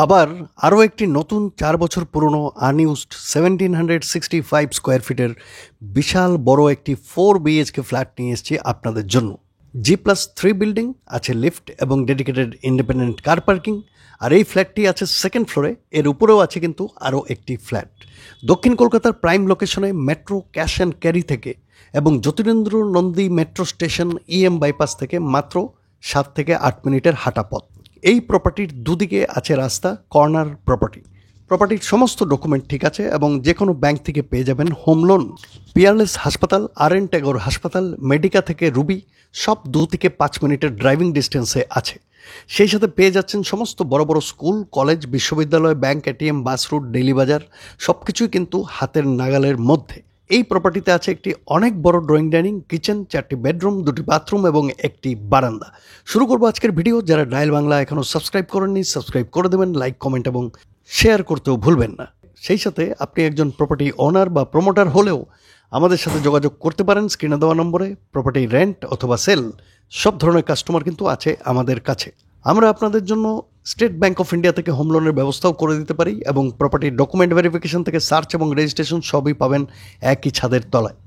আবার আরও একটি নতুন 4 বছর পুরনো আনইউজড 1765 স্কোয়ার ফিটের বিশাল বড় একটি 4 বিএইচকে ফ্ল্যাট নিয়ে এসেছি আপনাদের জন্য। G+3 বিল্ডিং, আছে লিফট এবং ডেডিকেটেড ইন্ডিপেন্ডেন্ট কার পার্কিং। আর এই ফ্ল্যাটটি আছে সেকেন্ড ফ্লোরে, এর উপরেও আছে কিন্তু আরও একটি ফ্ল্যাট। দক্ষিণ কলকাতার প্রাইম লোকেশনে মেট্রো ক্যাশ অ্যান্ড ক্যারি থেকে এবং Jyotirindra Nandi metro station EM bypass থেকে মাত্র 7 থেকে 8 মিনিটের হাঁটা পথ। এই প্রপার্টির দুদিকে আছে রাস্তা, কর্নার প্রপার্টির সমস্ত ডকুমেন্ট ঠিক আছে এবং যে কোনো ব্যাংক থেকে পেয়ে যাবেন হোম লোন। পিয়ারলেস হাসপাতাল, RN ট্যাগর হাসপাতাল, মেডিকা থেকে রুবি সব 2 থেকে 5 মিনিটের ড্রাইভিং ডিস্টেন্সে আছে। সেই সাথে পেয়ে যাচ্ছেন সমস্ত বড় বড় স্কুল, কলেজ, বিশ্ববিদ্যালয়, bank, ATM, bus route, daily বাজার সবকিছুই কিন্তু হাতের নাগালের মধ্যে। এই প্রপার্টিতে আছে একটি অনেক বড় ড্রয়িং ডাইনিং, কিচেন, 4টি বেডরুম, 2টি বাথরুম এবং একটি বারান্দা। শুরু করবো আজকের ভিডিও। যারা ডায়াল বাংলা এখনও সাবস্ক্রাইব করেননি, সাবস্ক্রাইব করে দেবেন, লাইক, কমেন্ট এবং শেয়ার করতেও ভুলবেন না। সেই সাথে আপনি একজন প্রপার্টি ওনার বা প্রমোটার হলেও আমাদের সাথে যোগাযোগ করতে পারেন স্ক্রিনে দেওয়া নম্বরে। প্রপার্টি রেন্ট অথবা সেল সব ধরনের কাস্টমার কিন্তু আছে আমাদের কাছে। আমরা আপনাদের জন্য স্টেট ব্যাংক অফ ইন্ডিয়া থেকে হোম লোনের ব্যবস্থাও করে দিতে পারি এবং প্রপার্টির ডকুমেন্ট ভেরিফিকেশন থেকে সার্চ এবং রেজিস্ট্রেশন সবই পাবেন একই ছাদের তলায়।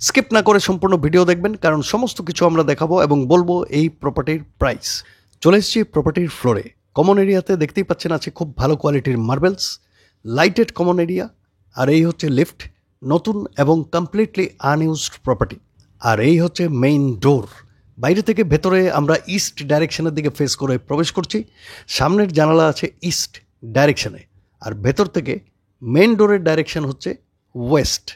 স্কিপ না করে সম্পূর্ণ ভিডিও দেখবেন, কারণ সমস্ত কিছু আমরা দেখাবো এবং বলবো এই প্রপার্টির প্রাইস। চলে এসেছি প্রপার্টির ফ্লোরে। কমন এরিয়াতে দেখতেই পাচ্ছেন আছে খুব ভালো কোয়ালিটির মার্বেলস, লাইটেড কমন এরিয়া। আর এই হচ্ছে লিফট, নতুন এবং কমপ্লিটলি আনইউজড প্রপার্টি। আর এই হচ্ছে মেইন ডোর। বাইরে থেকে ভেতরে আমরা ইস্ট ডাইরেকশনের দিকে ফেস করে প্রবেশ করছি। সামনের জানালা আছে ইস্ট ডাইরেকশনে, আর ভেতর থেকে মেইন ডোরের ডাইরেকশন হচ্ছে ওয়েস্ট।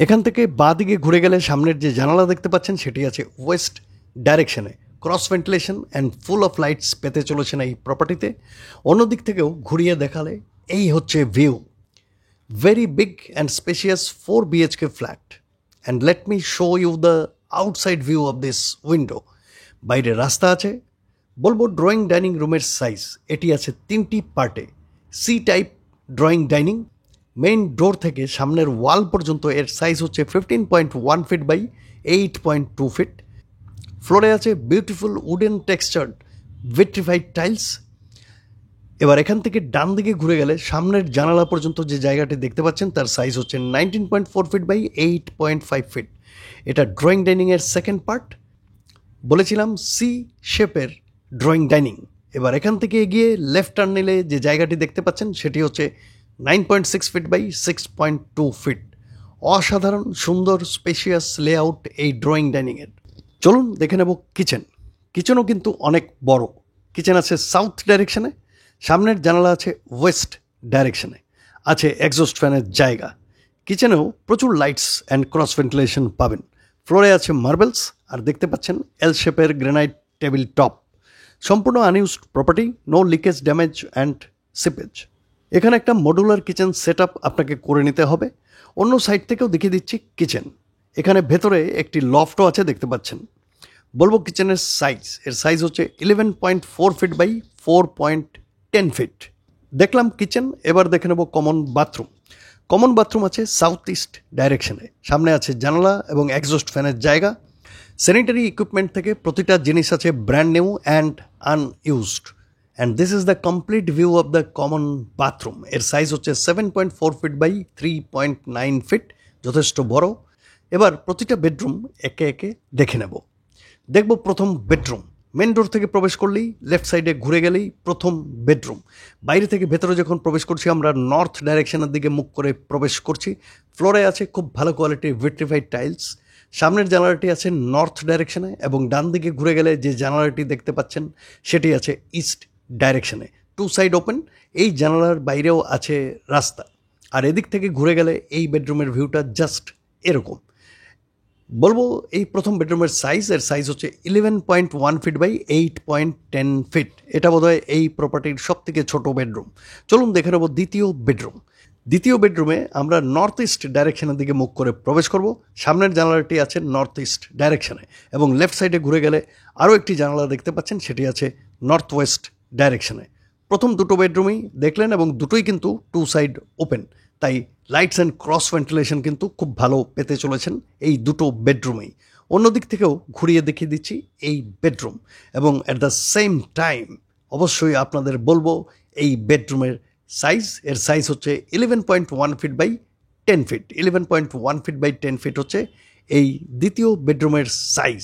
এখান থেকে বাঁ দিকে ঘুরে গেলে সামনের যে জানালা দেখতে পাচ্ছেন সেটি আছে ওয়েস্ট ডাইরেকশনে। Cross ventilation and full of lights পেতে চলেছেন এই প্রপার্টিতে। অন্যদিক থেকেও ঘুরিয়ে দেখালে এই হচ্ছে view. Very big and spacious 4 BHK flat. And let me show you the outside view of this window. বাইরে রাস্তা আছে। বলবো ড্রয়িং ডাইনিং রুমের সাইজ এটি আছে 3টি পার্টে। C type drawing dining. Main door থেকে সামনের ওয়াল পর্যন্ত এর সাইজ হচ্ছে 15.1 ফিট বাই 8.2 ফিট। ফ্লোরে আছে beautiful wooden textured vitrified tiles. এবার এখান থেকে ডান দিকে ঘুরে গেলে সামনের জানালা পর্যন্ত যে জায়গাটি দেখতে পাচ্ছেন তার সাইজ হচ্ছে 19.4 ফিট বাই 8.5 ফিট। এটা ড্রয়িং ডাইনিংয়ের সেকেন্ড পার্ট। বলেছিলাম সি শেপের ড্রয়িং ডাইনিং। এবার এখান থেকে এগিয়ে লেফট টার্ন নিলে যে জায়গাটি দেখতে পাচ্ছেন সেটি হচ্ছে 9.6 ফিট বাই 6.2 ফিট। অসাধারণ সুন্দর স্পেশিয়াস লেআউট এই ড্রয়িং ডাইনিংয়ের। চলুন দেখে নেব কিচেন। কিচেনও কিন্তু অনেক বড়। কিচেন আছে সাউথ ডাইরেকশনে, সামনের জানালা আছে ওয়েস্ট ডাইরেকশনে, আছে এক্সস্ট ফ্যানের জায়গা। কিচেনেও প্রচুর লাইটস অ্যান্ড ক্রস ভেন্টিলেশন পাবেন। ফ্লোরে আছে মার্বেলস, আর দেখতে পাচ্ছেন এল শেপের গ্রেনাইট টেবিল টপ। সম্পূর্ণ unused property, no leakage, damage and seepage. এখানে একটা মডুলার কিচেন সেট আপ আপনাকে করে নিতে হবে। অন্য সাইড থেকেও দেখিয়ে দিচ্ছি কিচেন। এখানে ভেতরে একটি লফটও আছে দেখতে পাচ্ছেন। বলবো কিচেনের সাইজ, এর সাইজ হচ্ছে 11.4 ফিট বাই 4.10 ফিট। দেখলাম কিচেন, এবার দেখে নেব কমন বাথরুম। কমন বাথরুম আছে সাউথ ইস্ট ডাইরেকশনে, সামনে আছে জানালা এবং এক্সস্ট ফ্যানের জায়গা। স্যানিটারি ইকুইপমেন্ট থেকে প্রতিটা জিনিস আছে brand new and unused. And this is the complete view of the common bathroom. এর সাইজ হচ্ছে 7.4 ফিট বাই 3.9 ফিট, যথেষ্ট বড়। এবার প্রতিটা বেডরুম একে একে দেখে নেব। দেখব প্রথম বেডরুম। মেন ডোর থেকে প্রবেশ করলেই লেফট সাইডে ঘুরে গেলেই প্রথম বেডরুম। বাইরে থেকে ভেতরে যখন প্রবেশ করছি আমরা নর্থ ডাইরেকশনের দিকে মুখ করে প্রবেশ করছি। ফ্লোরে আছে খুব ভালো কোয়ালিটির ভিট্রিফাইড টাইলস। সামনের জানালাটি আছে নর্থ ডাইরেকশনে এবং ডান দিকে ঘুরে গেলে যে জানালাটি দেখতে পাচ্ছেন সেটি আছে ইস্ট ডাইরেকশনে। 2 সাইড ওপেন। এই জানালার বাইরেও আছে রাস্তা। আর এদিক থেকে ঘুরে গেলে এই বেডরুমের ভিউটা জাস্ট এরকম। বলবো এই প্রথম বেডরুমের সাইজ, এর সাইজ হচ্ছে 11.1 ফিট বাই 8.10 ফিট। এটা বোধহয় এই প্রপার্টির সব থেকে ছোটো বেডরুম। চলুন দেখে নেব দ্বিতীয় বেডরুম। দ্বিতীয় বেডরুমে আমরা নর্থ ইস্ট ডাইরেকশনের দিকে মুখ করে প্রবেশ করব। সামনের জানালাটি আছে নর্থ ইস্ট ডাইরেকশনে এবং লেফট সাইডে ঘুরে গেলে আরও একটি জানালা দেখতে পাচ্ছেন, সেটি আছে নর্থ ওয়েস্ট ডাইরেকশনে। প্রথম দুটো বেডরুমই দেখলেন এবং দুটোই কিন্তু 2 সাইড ওপেন, তাই লাইটস অ্যান্ড ক্রস ভেন্টিলেশন কিন্তু খুব ভালো পেতে চলেছেন এই দুটো বেডরুমেই। অন্যদিক থেকেও ঘুরিয়ে দেখিয়ে দিচ্ছি এই বেডরুম এবং অ্যাট দ্য সেম টাইম অবশ্যই আপনাদের বলবো এই বেডরুমের সাইজ। এর সাইজ হচ্ছে 11.1 feet by 10 feet. 11.1 feet by 10 feet হচ্ছে এই দ্বিতীয় বেডরুমের সাইজ।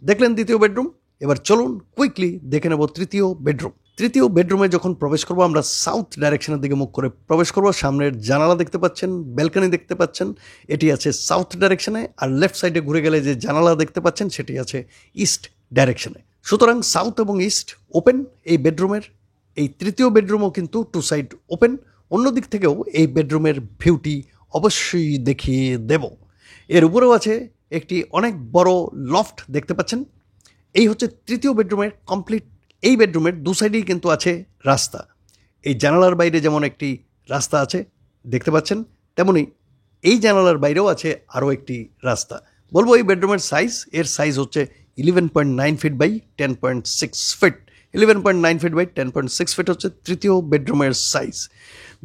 দেখলেন দ্বিতীয় বেডরুম। এবার চলুন কুইকলি দেখে নেব তৃতীয় বেডরুম। তৃতীয় বেডরুমে যখন প্রবেশ করবো আমরা সাউথ ডাইরেকশনের দিকে মুখ করে প্রবেশ করবো। সামনের জানালা দেখতে পাচ্ছেন, ব্যালকনি দেখতে পাচ্ছেন, এটি আছে সাউথ ডাইরেকশনে। আর লেফট সাইডে ঘুরে গেলে যে জানালা দেখতে পাচ্ছেন সেটি আছে ইস্ট ডাইরেকশনে। সুতরাং সাউথ এবং ইস্ট ওপেন এই বেডরুমের। এই তৃতীয় বেডরুমও কিন্তু টু সাইড ওপেন। অন্য দিক থেকেও এই বেডরুমের ভিউটি অবশ্যই দেখিয়ে দেব। এর উপরেও আছে একটি অনেক বড় লফট দেখতে পাচ্ছেন। এই হচ্ছে তৃতীয় বেডরুমের কমপ্লিট। এই বেডরুমের দু সাইডেই কিন্তু আছে রাস্তা। এই জানালার বাইরে যেমন একটি রাস্তা আছে দেখতে পাচ্ছেন, তেমনি এই জানালার বাইরেও আছে আরও একটি রাস্তা। বলবো এই বেডরুমের সাইজ, এর সাইজ হচ্ছে 11.9 feet by 10.6 feet. 11.9 feet by 10.6 feet হচ্ছে তৃতীয় বেডরুমের সাইজ।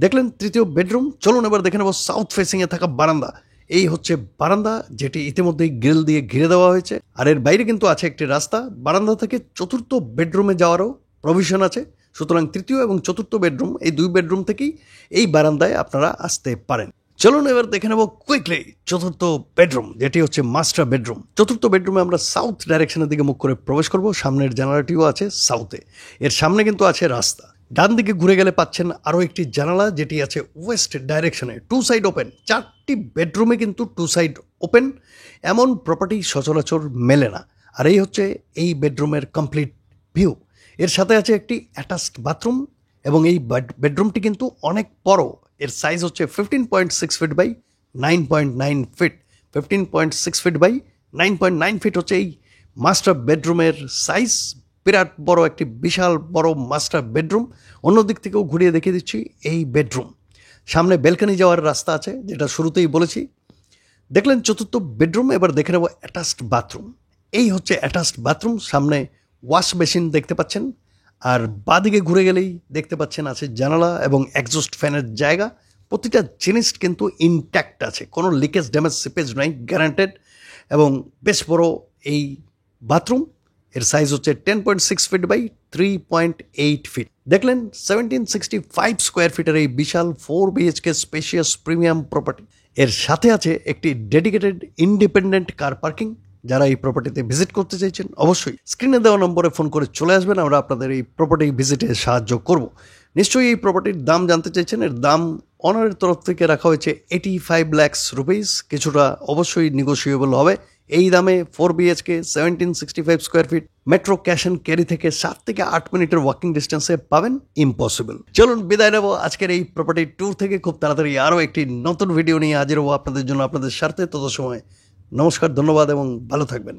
দেখলেন তৃতীয় বেডরুম। চলুন এবার দেখে নেব সাউথ ফেসিংয়ে থাকা বারান্দা। এই হচ্ছে বারান্দা, যেটি ইতিমধ্যেই গ্রিল দিয়ে ঘিরে দেওয়া হয়েছে। আর এর বাইরে কিন্তু আছে একটি রাস্তা। বারান্দা থেকে চতুর্থ বেডরুমে যাওয়ারও প্রভিশন আছে। সুতরাং তৃতীয় এবং চতুর্থ বেডরুম, এই দুই বেডরুম থেকেই এই বারান্দায় আপনারা আসতে পারেন। চলুন এবার দেখে নেব কুইকলি চতুর্থ বেডরুম, যেটি হচ্ছে মাস্টার বেডরুম। চতুর্থ বেডরুমে আমরা সাউথ ডাইরেকশনের দিকে মুখ করে প্রবেশ করব। সামনের জানালাটিও আছে সাউথে। এর সামনে কিন্তু আছে রাস্তা। ডান দিকে ঘুরে গেলে পাচ্ছেন আরও একটি জানালা, যেটি আছে ওয়েস্ট ডাইরেকশনে। Two side open. 4টি বেডরুমে কিন্তু টু সাইড ওপেন। এমন প্রপার্টি সচরাচর মেলে না। আর এই হচ্ছে এই বেডরুমের কমপ্লিট ভিউ। এর সাথে আছে একটি অ্যাটাচড বাথরুম এবং এই বেডরুমটি কিন্তু অনেক বড়। এর সাইজ হচ্ছে 15.6 feet by 9.9 feet. 15.6 feet by 9.9 feet হচ্ছে এই মাস্টার বেডরুমের সাইজ। বিরাট বড় একটি বিশাল বড় মাস্টার বেডরুম। অন্য দিক থেকেও ঘুরিয়ে দেখিয়ে দিচ্ছি এই বেডরুম। সামনে ব্যালকনি যাওয়ার রাস্তা আছে, যেটা শুরুতেই বলেছি। দেখলেন চতুর্থ বেডরুম। এবার দেখে নেব অ্যাটাচড বাথরুম। এই হচ্ছে অ্যাটাচড বাথরুম। সামনে ওয়াশ বেসিন দেখতে পাচ্ছেন। আর বাঁদিকে ঘুরে গেলেই দেখতে পাচ্ছেন আছে জানালা এবং এক্সস্ট ফ্যানের জায়গা। প্রতিটা জিনিস কিন্তু ইনট্যাক্ট আছে, কোনো লিকেজ ড্যামেজ সিপেজ নাই, গ্যারান্টেড। এবং বেশ বড় এই বাথরুম। এর সাইজ হচ্ছে 10.6 ফিট বাই 3.8 ফিট। দেখলেন 1765 স্কোয়ার ফিটের এই বিশাল 4 BHK স্পেশিয়াস প্রিমিয়াম প্রপার্টি। এর সাথে আছে একটি ডেডিকেটেড ইন্ডিপেন্ডেন্ট কার পার্কিং। যারা এই প্রপার্টিতে ভিজিট করতে চাইছেন অবশ্যই স্ক্রিনে দেওয়া নম্বরে ফোন করে চলে আসবেন। আমরা আপনাদের এই প্রপার্টি ভিজিটে সাহায্য করব। নিশ্চয়ই এই প্রপার্টির দাম জানতে চাইছেন। এর দাম অনারের তরফ থেকে রাখা হয়েছে 85 লাখ রুপিস। কিছুটা অবশ্যই নেগোসিয়েবল হবে। এই দামে 4 BHK 1765 square feet metro cash and ক্যারি থেকে 7 থেকে 8 মিনিটের ওয়াকিং ডিস্টেন্সে পাবেন। ইম্পসিবল। চলুন বিদায় নেব আজকের এই প্রপার্টি ট্যুর থেকে। খুব তাড়াতাড়ি আরও একটি নতুন ভিডিও নিয়ে হাজির হবো আপনাদের জন্য, আপনাদের স্বার্থে। তত সময় নমস্কার, ধন্যবাদ এবং ভালো থাকবেন।